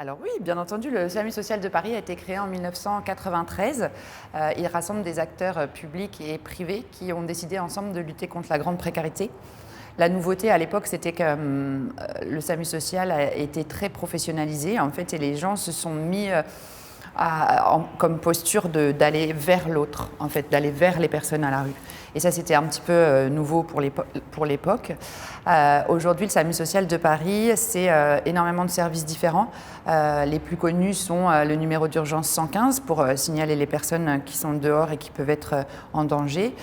Alors oui, bien entendu, le SAMU social de Paris a été créé en 1993. Il rassemble des acteurs publics et privés qui ont décidé ensemble de lutter contre la grande précarité. La nouveauté à l'époque, c'était que le SAMU social a été très professionnalisé en fait, et les gens se sont mis comme posture d'aller vers l'autre, en fait, d'aller vers les personnes à la rue. Et ça, c'était un petit peu nouveau pour l'époque. Aujourd'hui, le SAMU social de Paris, c'est énormément de services différents. Les plus connus sont le numéro d'urgence 115 pour signaler les personnes qui sont dehors et qui peuvent être en danger,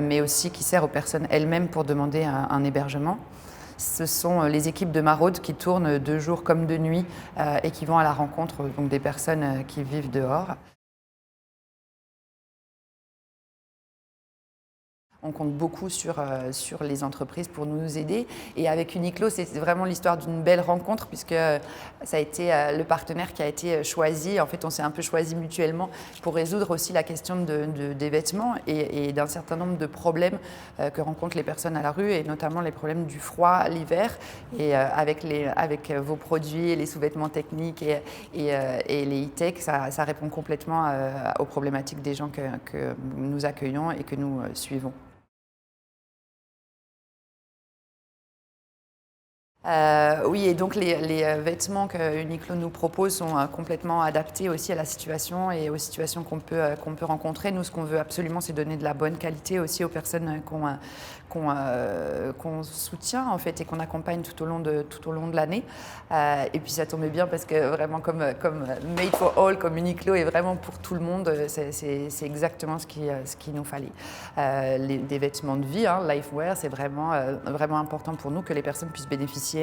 mais aussi qui sert aux personnes elles-mêmes pour demander un hébergement. Ce sont les équipes de maraude qui tournent de jour comme de nuit et qui vont à la rencontre donc, des personnes qui vivent dehors. On compte beaucoup sur les entreprises pour nous aider. Et avec Uniqlo, c'est vraiment l'histoire d'une belle rencontre puisque ça a été le partenaire qui a été choisi. En fait, on s'est un peu choisi mutuellement pour résoudre aussi la question des vêtements et d'un certain nombre de problèmes que rencontrent les personnes à la rue et notamment les problèmes du froid l'hiver. Et avec vos produits, les sous-vêtements techniques et les e-tech, ça répond complètement aux problématiques des gens que nous accueillons et que nous suivons. Oui, et donc les vêtements que Uniqlo nous propose sont complètement adaptés aussi à la situation et aux situations qu'on peut rencontrer. Nous, ce qu'on veut absolument, c'est donner de la bonne qualité aussi aux personnes qu'on soutient en fait et qu'on accompagne tout au long de l'année. Et puis ça tombait bien parce que vraiment comme Made for All, comme Uniqlo est vraiment pour tout le monde, c'est exactement ce qu'il nous fallait. Des vêtements de vie, Lifewear, c'est vraiment important pour nous que les personnes puissent bénéficier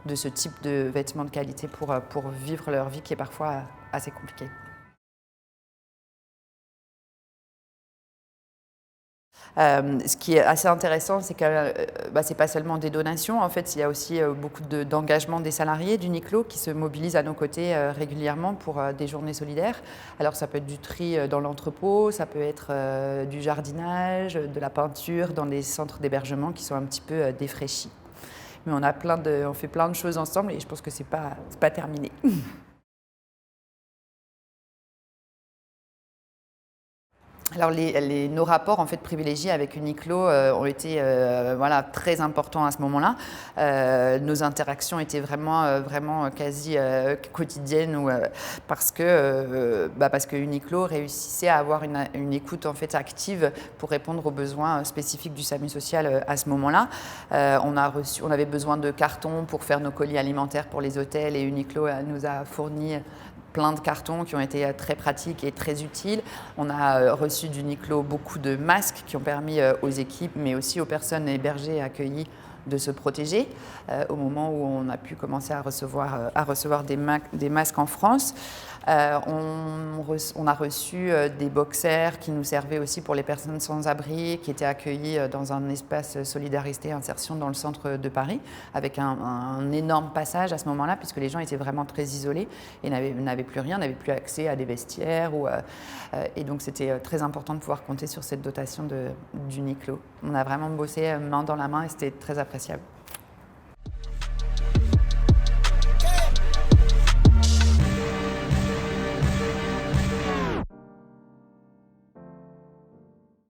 de ce type de vêtements de qualité pour vivre leur vie qui est parfois assez compliquée. Ce qui est assez intéressant, c'est que c'est pas seulement des donations. En fait, il y a aussi beaucoup d'engagement des salariés d'Uniqlo qui se mobilisent à nos côtés régulièrement pour des journées solidaires. Alors, ça peut être du tri dans l'entrepôt, ça peut être du jardinage, de la peinture dans des centres d'hébergement qui sont un petit peu défraîchis. Mais on fait plein de choses ensemble et je pense que c'est pas terminé. Alors nos rapports en fait privilégiés avec Uniqlo ont été très importants à ce moment-là. Nos interactions étaient vraiment quasi quotidiennes parce que Uniqlo réussissait à avoir une écoute en fait active pour répondre aux besoins spécifiques du SAMU social à ce moment-là. On avait besoin de cartons pour faire nos colis alimentaires pour les hôtels et Uniqlo nous a fourni plein de cartons qui ont été très pratiques et très utiles. On a reçu d'Uniqlo beaucoup de masques qui ont permis aux équipes, mais aussi aux personnes hébergées et accueillies de se protéger au moment où on a pu commencer à recevoir des masques en France. On a reçu des boxers qui nous servaient aussi pour les personnes sans abri, qui étaient accueillies dans un espace solidarité et insertion dans le centre de Paris, avec un énorme passage à ce moment-là, puisque les gens étaient vraiment très isolés et n'avaient plus rien, n'avaient plus accès à des vestiaires. Et donc c'était très important de pouvoir compter sur cette dotation d'Uniqlo. On a vraiment bossé main dans la main et c'était très appréciable.